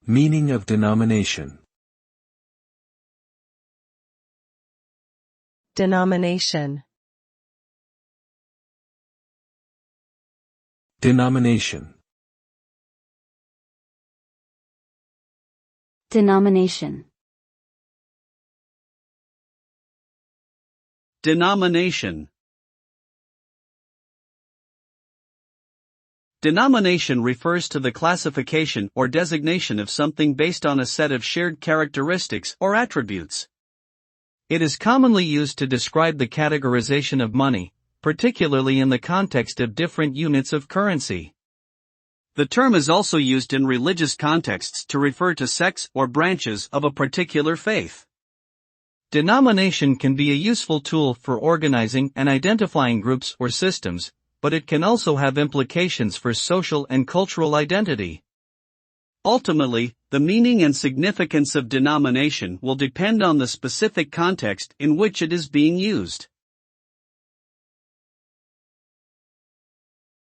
Meaning of denomination. Denomination. Denomination. Denomination. Denomination. Denomination refers to the classification or designation of something based on a set of shared characteristics or attributes. It is commonly used to describe the categorization of money, particularly in the context of different units of currency. The term is also used in religious contexts to refer to sects or branches of a particular faith. Denomination can be a useful tool for organizing and identifying groups or systems, but it can also have implications for social and cultural identity. Ultimately, the meaning and significance of denomination will depend on the specific context in which it is being used.